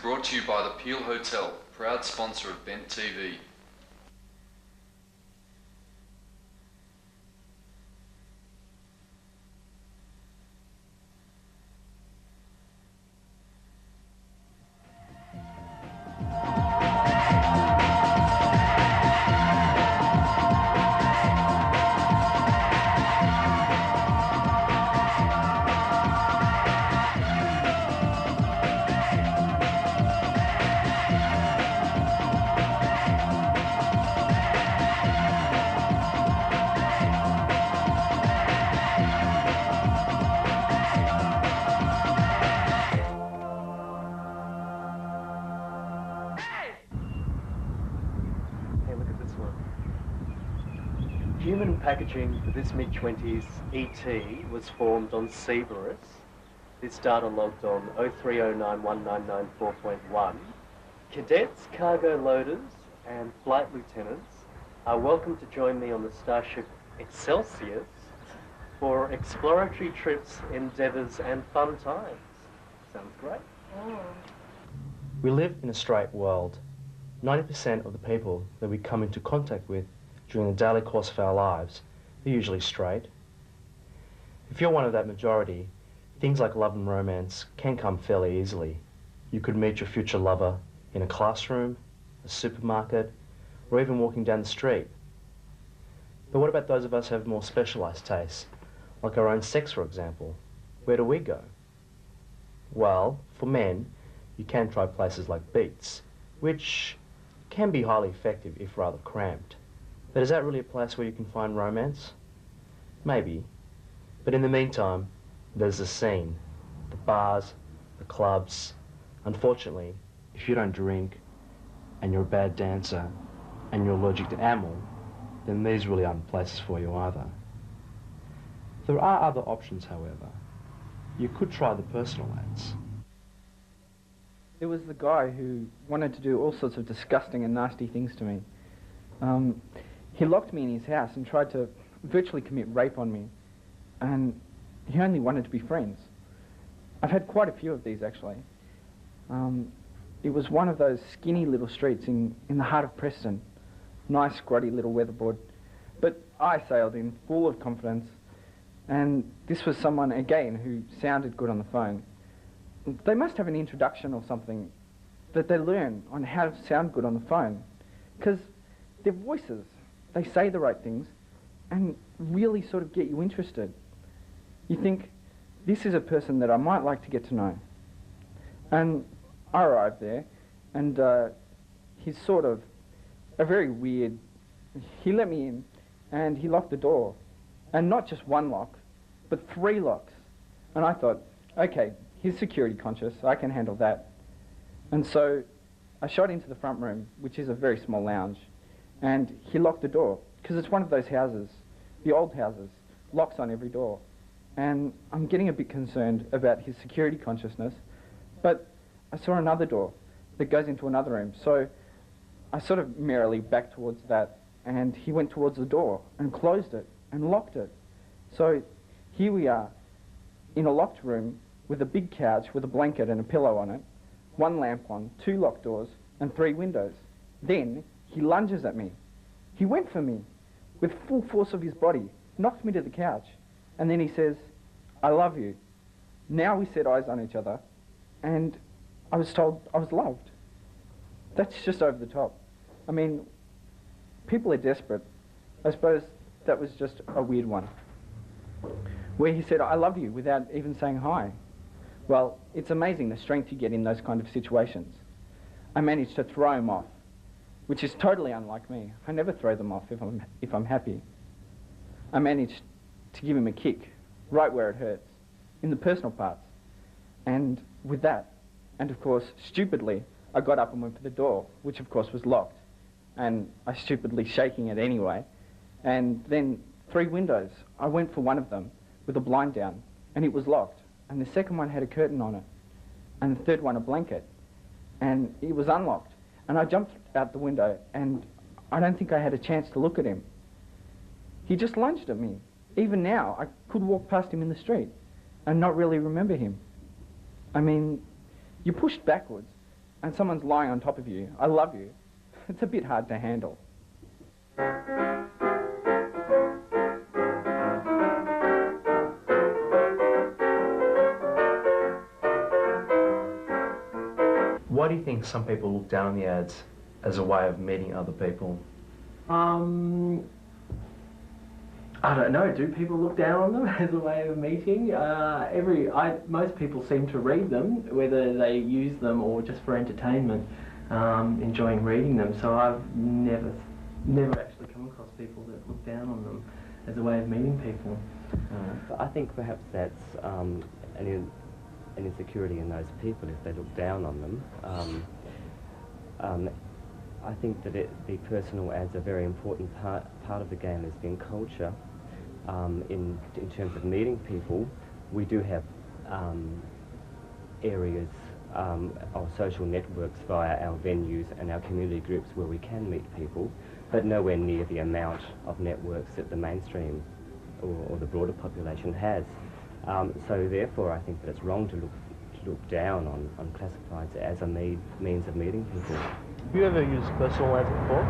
Brought to you by the Peel Hotel, proud sponsor of Bent TV. Human packaging for this mid-20s ET was formed on Cerberus. This data logged on 03091994.1. Cadets, cargo loaders, and flight lieutenants are welcome to join me on the Starship Excelsius for exploratory trips, endeavours, and fun times. Sounds great. Oh. We live in a straight world. 90% of the people that we come into contact with during the daily course of our lives are usually straight. If you're one of that majority, things like love and romance can come fairly easily. You could meet your future lover in a classroom, a supermarket, or even walking down the street. But what about those of us who have more specialised tastes, like our own sex, for example? Where do we go? Well, for men, you can try places like Beats, which can be highly effective if rather cramped. But is that really a place where you can find romance? Maybe. But in the meantime, there's the scene, the bars, the clubs. Unfortunately, if you don't drink, and you're a bad dancer, and you're allergic to amyl, then these really aren't places for you either. There are other options, however. You could try the personal ads. There was the guy who wanted to do all sorts of disgusting and nasty things to me. He locked me in his house and tried to virtually commit rape on me, and he only wanted to be friends. I've had quite a few of these, actually. It was one of those skinny little streets in the heart of Preston. Nice, grotty little weatherboard. But I sailed in, full of confidence, and this was someone, again, who sounded good on the phone. They must have an introduction or something that they learn on how to sound good on the phone, because their voices, they say the right things and really sort of get you interested. You think, this is a person that I might like to get to know. And I arrived there, and he's sort of a very weird... He let me in, and he locked the door. And not just one lock, but 3 locks. And I thought, okay, he's security conscious, I can handle that. And so I shot into the front room, which is a very small lounge, and he locked the door, because it's one of those houses, the old houses, locks on every door. And I'm getting a bit concerned about his security consciousness, but I saw another door that goes into another room, so I sort of merrily backed towards that, and he went towards the door and closed it and locked it. So here we are, in a locked room with a big couch with a blanket and a pillow on it, 1 lamp on, 2 locked doors, and 3 windows. Then he lunges at me. He went for me with full force of his body, knocked me to the couch, and then he says, "I love you." Now we set eyes on each other, and I was told I was loved. That's just over the top. I mean, people are desperate. I suppose that was just a weird one, where he said, "I love you," without even saying hi. Well, it's amazing the strength you get in those kind of situations. I managed to throw him off, which is totally unlike me. I never throw them off if I'm happy. I managed to give him a kick, right where it hurts, in the personal parts. And with that, and of course, stupidly, I got up and went for the door, which of course was locked. And I stupidly shaking it anyway. And then 3 windows. I went for one of them with a blind down, and it was locked. And the second one had a curtain on it, and the third one a blanket, and it was unlocked. And I jumped out the window, and I don't think I had a chance to look at him. He just lunged at me. Even now, I could walk past him in the street and not really remember him. I mean, you're pushed backwards and someone's lying on top of you. I love you. It's a bit hard to handle. Why do you think some people look down on the ads as a way of meeting other people? I don't know. Do people look down on them as a way of meeting? Most people seem to read them, whether they use them or just for entertainment, enjoying reading them. So I've never actually come across people that look down on them as a way of meeting people. I think perhaps that's an insecurity in those people if they look down on them. I think that the personal ads are a very important part of the gay and lesbian culture. In terms of meeting people, we do have areas or social networks via our venues and our community groups where we can meet people, but nowhere near the amount of networks that the mainstream or the broader population has. So therefore, I think that it's wrong to look down on classifieds as a means of meeting people. Have you ever used personal ads before?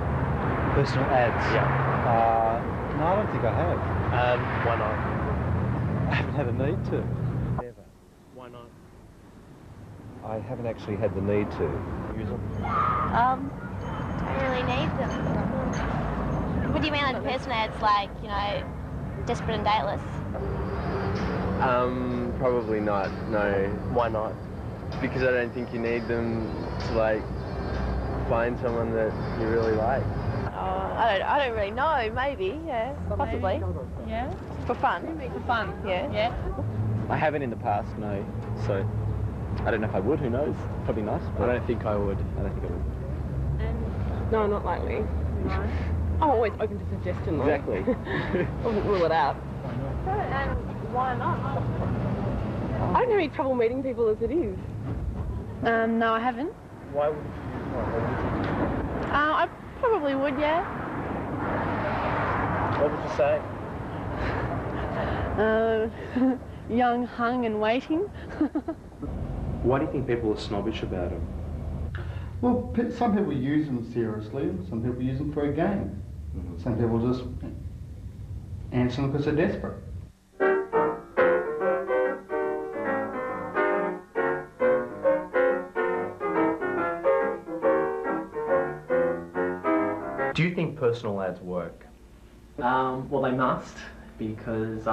Personal ads? Yeah. No, I don't think I have. Why not? I haven't had a need to. Never. Why not? I haven't actually had the need to. Use them? Don't really need them. What do you mean, like personal ads, like, you know, desperate and dateless? Probably not, no. Why not? Because I don't think you need them to, like, find someone that you really like. I don't really know, maybe, yeah, possibly. Yeah? For fun. For fun, yeah. Yeah. I haven't in the past, no. So, I don't know if I would, who knows? Probably not, but I don't think I would. I don't think I would. No, not likely. No. I'm always open to suggestion, though. Exactly. I wouldn't rule it out. Why not? I don't have any trouble meeting people as it is. No, I haven't. Why would you? I probably would, yeah. What would you say? Young, hung and waiting. Why do you think people are snobbish about them? Well, some people use them seriously, some people use them for a game. Some people just answer them because they're desperate. Do you think personal ads work? Well, they must, because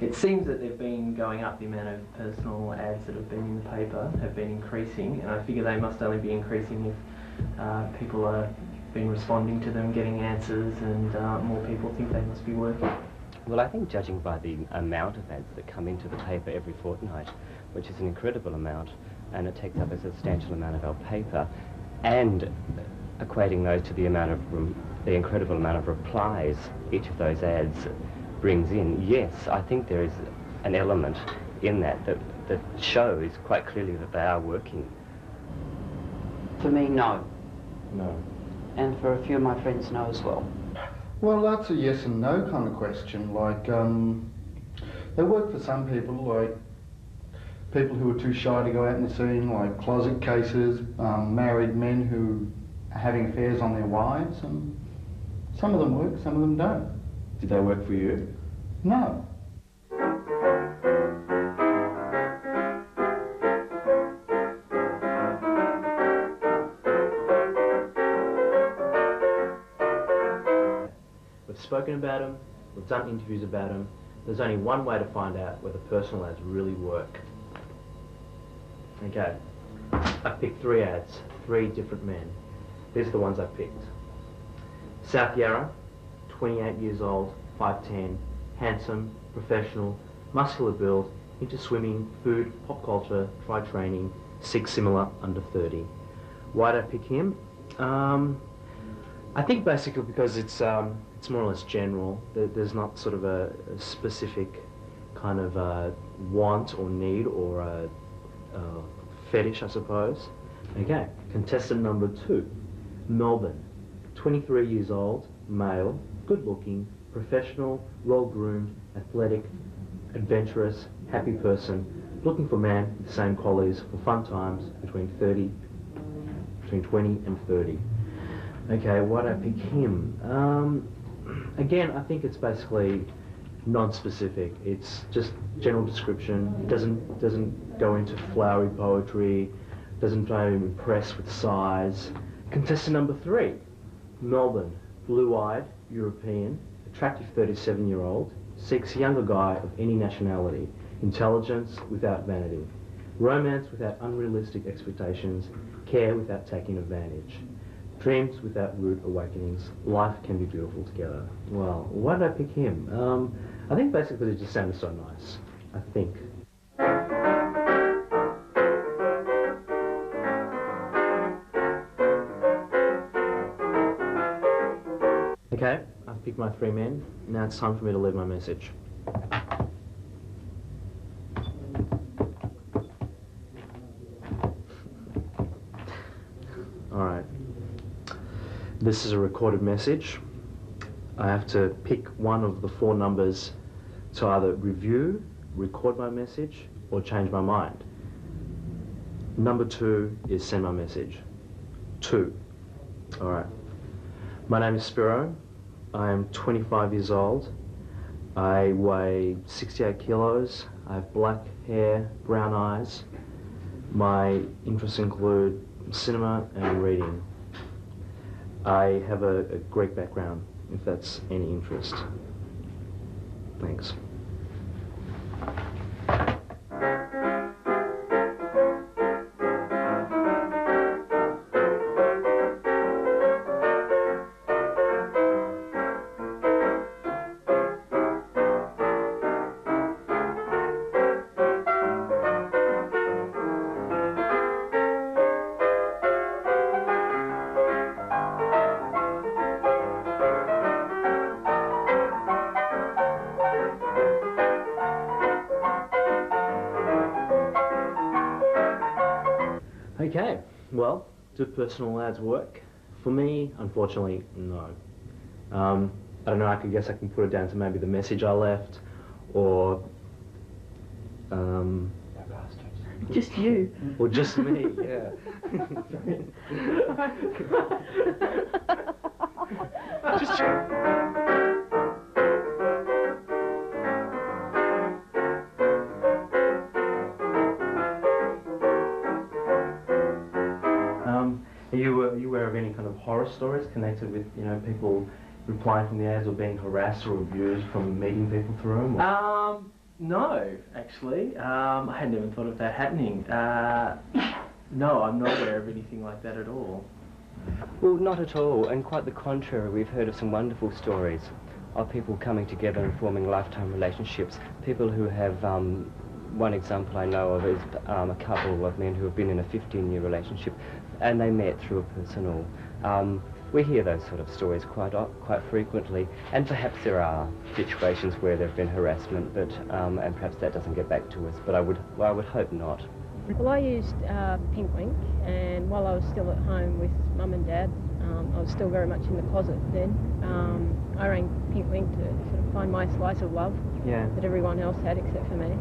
it seems that they've been going up. The amount of personal ads that have been in the paper have been increasing, and I figure they must only be increasing if people are been responding to them, getting answers, and more people think they must be working. Well, I think judging by the amount of ads that come into the paper every fortnight, which is an incredible amount, and it takes up a substantial amount of our paper, and equating those to the incredible amount of replies each of those ads brings in, yes, I think there is an element in that shows quite clearly that they are working. For me, no. No. And for a few of my friends, no as well. Well, that's a yes and no kind of question. Like, they work for some people, like people who are too shy to go out in the scene, like closet cases, married men who are having affairs on their wives, and some of them work, some of them don't. Did they work for you? No. We've spoken about them, we've done interviews about them. There's only one way to find out whether personal ads really work. Okay, I've picked 3 ads, 3 different men. These are the ones I picked. South Yarra, 28 years old, 5'10", handsome, professional, muscular build, into swimming, food, pop culture, try training, seek similar, under 30. Why did I pick him? I think basically because it's more or less general. There's not sort of a specific kind of want or need or a fetish, I suppose. Okay, contestant number 2, Melbourne, 23 years old, male, good-looking, professional, well-groomed, athletic, adventurous, happy person, looking for a man with the same qualities for fun times between 20 and 30. Okay, why'd I pick him? Again, I think it's basically non-specific. It's just general description. It doesn't go into flowery poetry, doesn't try to impress with size. Contestant number 3, Melbourne, blue-eyed, European, attractive 37-year-old, seeks a younger guy of any nationality, intelligence without vanity, romance without unrealistic expectations, care without taking advantage, dreams without rude awakenings, life can be beautiful together. Well, why did I pick him? I think basically it just sounded so nice, I think. Okay, I've picked my 3 men. Now it's time for me to leave my message. Alright. This is a recorded message. I have to pick one of the 4 numbers to either review, record my message, or change my mind. Number 2 is send my message. 2. Alright. My name is Spiro. I am 25 years old. I weigh 68 kilos. I have black hair, brown eyes. My interests include cinema and reading. I have a Greek background, if that's any interest. Thanks. Okay, well, do personal ads work? For me, unfortunately, no. I don't know, I guess I can put it down to maybe the message I left, or just you. Or just me, yeah. Just Are you aware of any kind of horror stories connected with, you know, people replying from the ads or being harassed or abused from meeting people through them? Or? No, actually. I hadn't even thought of that happening. No, I'm not aware of anything like that at all. Well, not at all, and quite the contrary. We've heard of some wonderful stories of people coming together and forming lifetime relationships. People who have, one example I know of is a couple of men who have been in a 15-year relationship, and they met through a personal. We hear those sort of stories quite frequently, and perhaps there are situations where there have been harassment, but and perhaps that doesn't get back to us. But I would hope not. Well, I used Pink Link, and while I was still at home with Mum and Dad, I was still very much in the closet then. I rang Pink Link to sort of find my slice of love that everyone else had except for me.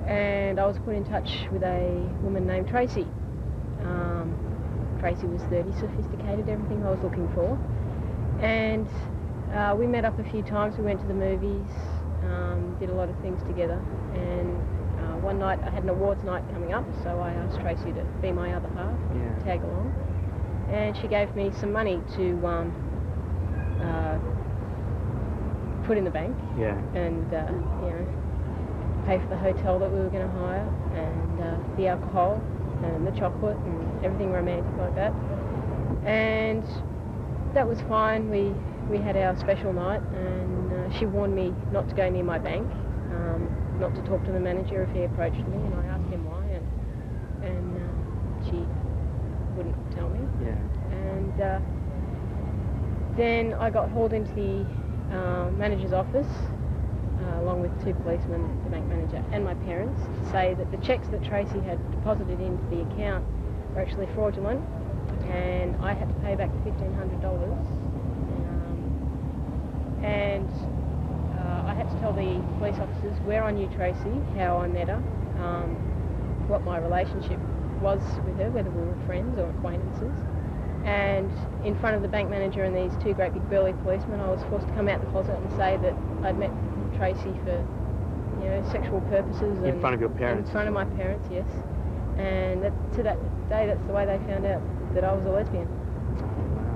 And I was put in touch with a woman named Tracy. Tracy was 30, sophisticated, everything I was looking for. And we met up a few times, we went to the movies, did a lot of things together. And one night I had an awards night coming up, so I asked Tracy to be my other half, tag along. And she gave me some money to put in the bank and you know, pay for the hotel that we were going to hire, and the alcohol and the chocolate and everything romantic like that. And that was fine. We had our special night, and she warned me not to go near my bank, not to talk to the manager if he approached me, and I asked him why, and she wouldn't tell me. And then I got hauled into the manager's office, along with 2 policemen, the bank manager and my parents, to say that the cheques that Tracy had deposited into the account were actually fraudulent, and I had to pay back $1,500. And I had to tell the police officers where I knew Tracy, how I met her, what my relationship was with her, whether we were friends or acquaintances. And in front of the bank manager and these two great big burly policemen, I was forced to come out the closet and say that I'd met Tracy for, you know, sexual purposes. In front of your parents? In front of my parents, yes. And to that day, that's the way they found out that I was a lesbian.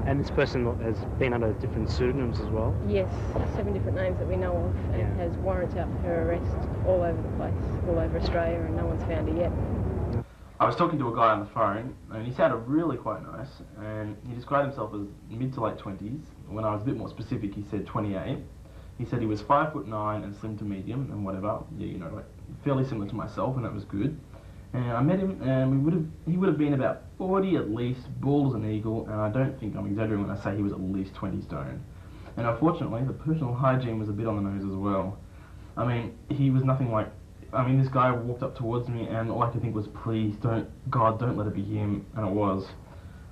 And this person has been under different pseudonyms as well? Yes, 7 different names that we know of, and has warrants out for her arrest all over the place, all over Australia, and no one's found her yet. I was talking to a guy on the phone, and he sounded really quite nice, and he described himself as mid to late 20s. When I was a bit more specific, he said 28. He said he was 5'9" and slim to medium, and whatever, yeah, you know, like fairly similar to myself, and that was good. And I met him, and he would have been about 40 at least, bald as an eagle, and I don't think I'm exaggerating when I say he was at least 20 stone. And unfortunately, the personal hygiene was a bit on the nose as well. I mean, he was nothing like, this guy walked up towards me, and all I could think was, please, God, don't let it be him, and it was.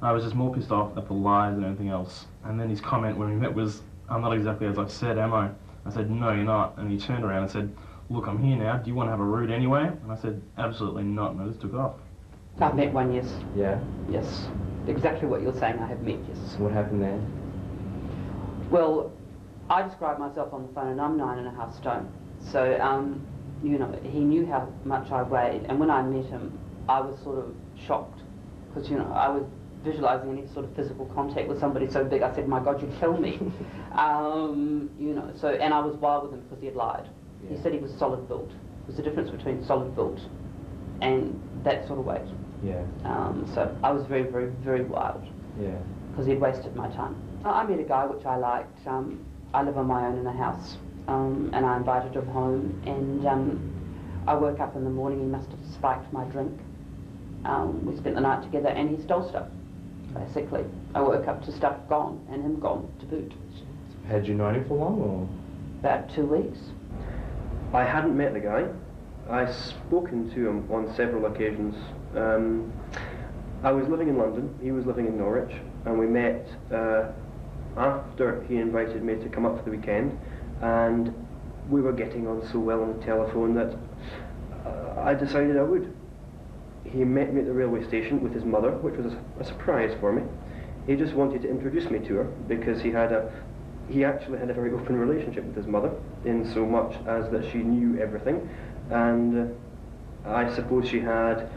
I was just more pissed off at the lies than anything else. And then his comment when we met was, I'm not exactly as I've said, am I? I said, no, you're not. And he turned around and said, look, I'm here now, do you want to have a root anyway? And I said, absolutely not, and I just took off. I've met one, yes. Yeah? Yes. Exactly what you're saying, I have met, yes. What happened there? Well, I described myself on the phone and I'm 9.5 stone. So, you know, he knew how much I weighed, and when I met him, I was sort of shocked, because, you know, I was visualising any sort of physical contact with somebody so big, I said, my God, you'd kill me. You know, so, and I was wild with him because he had lied. Yeah. He said he was solid built. There's a difference between solid built and that sort of weight. Yeah. So I was very, very, very wild. Yeah. Because he'd wasted my time. I met a guy which I liked. I live on my own in a house, and I invited him home, and I woke up in the morning, he must have spiked my drink. We spent the night together, and he stole stuff, basically. I woke up to stuff gone, and him gone to boot. Had you known him for long, or? About 2 weeks. I hadn't met the guy. I'd spoken to him on several occasions. I was living in London, he was living in Norwich, and we met after he invited me to come up for the weekend, and we were getting on so well on the telephone that I decided I would. He met me at the railway station with his mother, which was a surprise for me. He just wanted to introduce me to her because he actually had a very open relationship with his mother, in so much as that she knew everything, and I suppose she had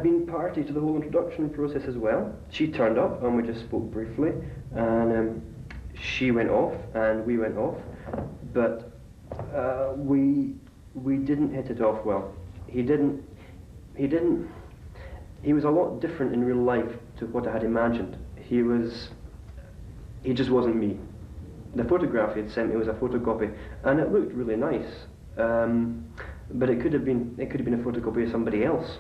been party to the whole introduction process as well. She turned up and we just spoke briefly, and she went off and we went off, but we didn't hit it off well. He was a lot different in real life to what I had imagined. He just wasn't me. The photograph he had sent me was a photocopy, and it looked really nice. But it could have been a photocopy of somebody else.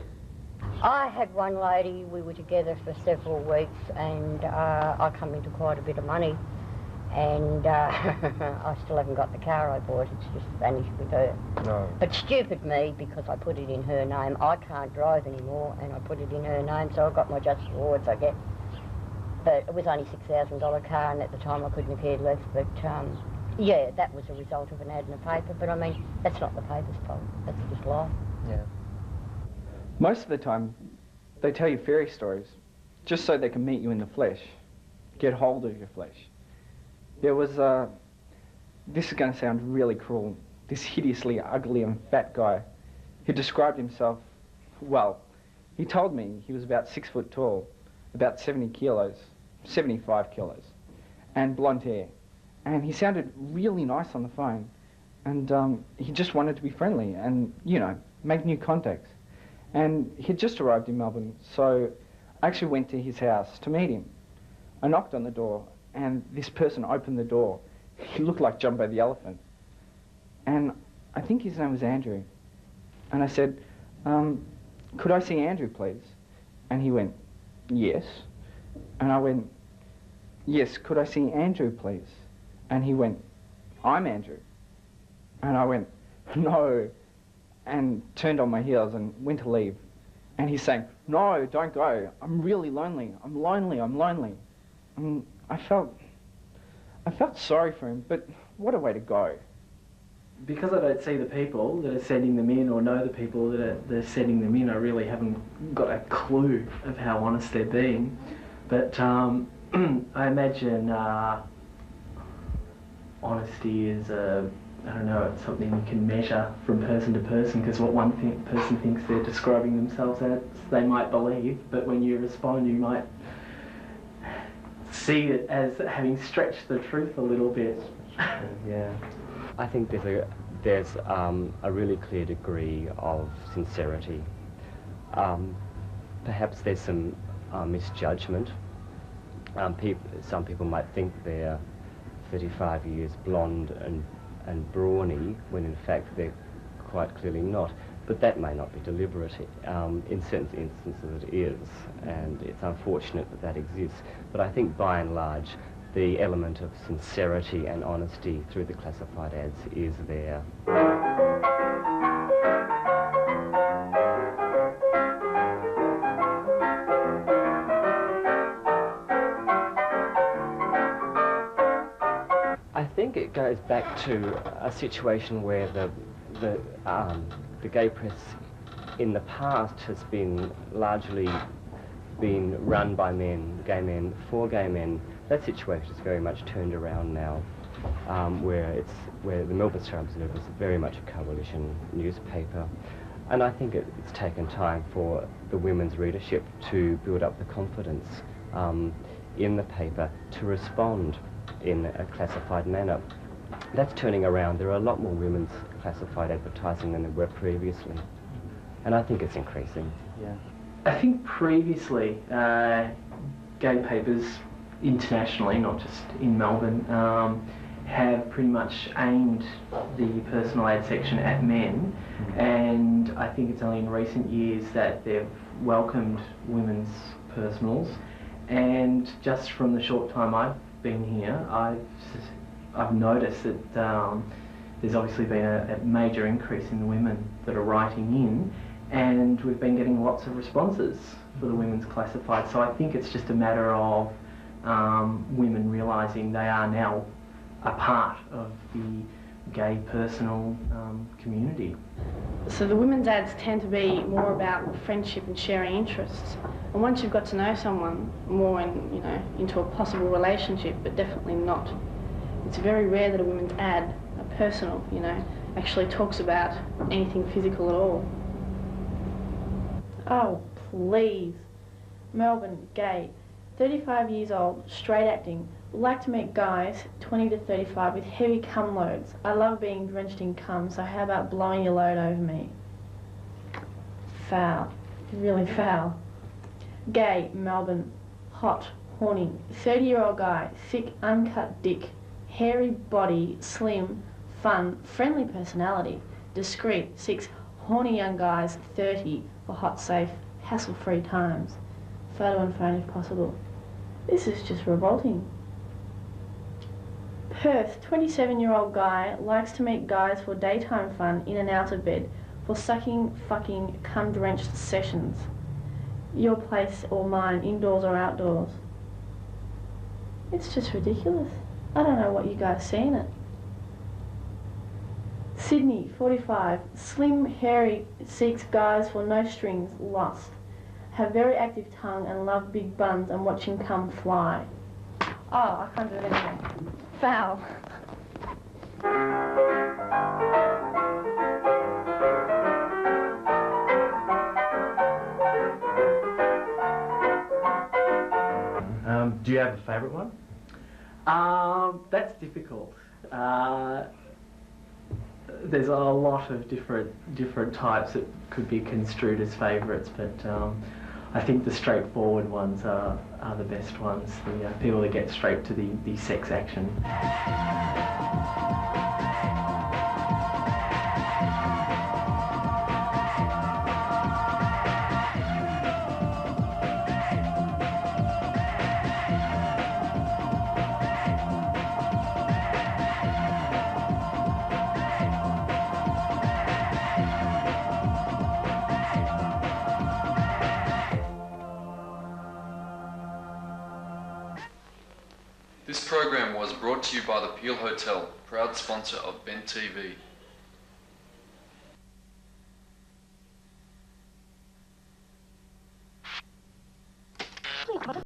I had one lady, we were together for several weeks, and I come into quite a bit of money, and I still haven't got the car I bought, it's just vanished with her. No. But stupid me, because I put it in her name. I can't drive anymore, and I put it in her name, so I got my just rewards, I guess. But it was only $6,000 car, and at the time I couldn't have cared less, but yeah, that was a result of an ad in a paper, but I mean, that's not the paper's fault, that's just life. Yeah. Most of the time, they tell you fairy stories just so they can meet you in the flesh, get hold of your flesh. There was this is going to sound really cruel, this hideously ugly and fat guy who described himself, well, he told me he was about 6 foot tall, about 70 kilos, 75 kilos, and blonde hair. And he sounded really nice on the phone, and he just wanted to be friendly and, you know, make new contacts. And he'd just arrived in Melbourne, so I actually went to his house to meet him. I knocked on the door, and this person opened the door. He looked like Jumbo the elephant. And I think his name was Andrew. And I said, could I see Andrew, please? And he went, yes. And I went, yes, could I see Andrew, please? And he went, I'm Andrew. And I went, no, and turned on my heels and went to leave. And he's saying, no, don't go. I'm really lonely. I'm lonely. I'm lonely. And I felt sorry for him, but what a way to go. Because I don't see the people that are sending them in or know the people that are sending them in, I really haven't got a clue of how honest they're being. But I imagine honesty is, I don't know, it's something you can measure from person to person, because what one person thinks they're describing themselves as, they might believe, but when you respond, you might see it as having stretched the truth a little bit. Yeah. I think there's a really clear degree of sincerity. Perhaps there's some misjudgment. Some people might think they're 35 years blonde and brawny, when in fact they're quite clearly not. But that may not be deliberate. In certain instances it is, and it's unfortunate that that exists. But I think by and large, the element of sincerity and honesty through the classified ads is there. I think it goes back to a situation where the gay press in the past has been largely run by men, gay men, for gay men. That situation is very much turned around now, where the Melbourne Star Observer is very much a coalition newspaper, and I think it's taken time for the women's readership to build up the confidence in the paper to respond in a classified manner. That's turning around. There are a lot more women's classified advertising than there were previously, and I think it's increasing. Yeah. I think previously gay papers internationally, not just in Melbourne, have pretty much aimed the personal ad section at men, and I think it's only in recent years that they've welcomed women's personals, and just from the short time I've been here, I've noticed that there's obviously been a major increase in the women that are writing in, and we've been getting lots of responses for the women's classified. So I think it's just a matter of women realising they are now a part of the gay personal community. So the women's ads tend to be more about friendship and sharing interests. And once you've got to know someone more into a possible relationship, but definitely not, it's very rare that a women's ad, a personal, actually talks about anything physical at all. Oh, please. Melbourne, gay, 35 years old, straight acting, would like to meet guys 20 to 35 with heavy cum loads. I love being drenched in cum, so how about blowing your load over me? Foul. Really foul. Gay, Melbourne, hot, horny, 30-year-old guy, thick, uncut dick, hairy body, slim, fun, friendly personality, discreet, 6 horny young guys, 30, for hot, safe, hassle-free times. Photo and phone if possible. This is just revolting. Perth, 27-year-old guy, likes to meet guys for daytime fun in and out of bed, for sucking, fucking, cum-drenched sessions. Your place or mine, indoors or outdoors. It's just ridiculous. I don't know what you guys see in it. Sydney, 45, slim, hairy, seeks guys for no strings, lust. Have very active tongue and love big buns and watch him come fly. Oh, I can't do it anymore. Foul. Do you have a favourite one? That's difficult. There's a lot of different types that could be construed as favourites, but I think the straightforward ones are the best ones, the people that get straight to the sex action. This program was brought to you by the Peel Hotel, proud sponsor of Bent TV.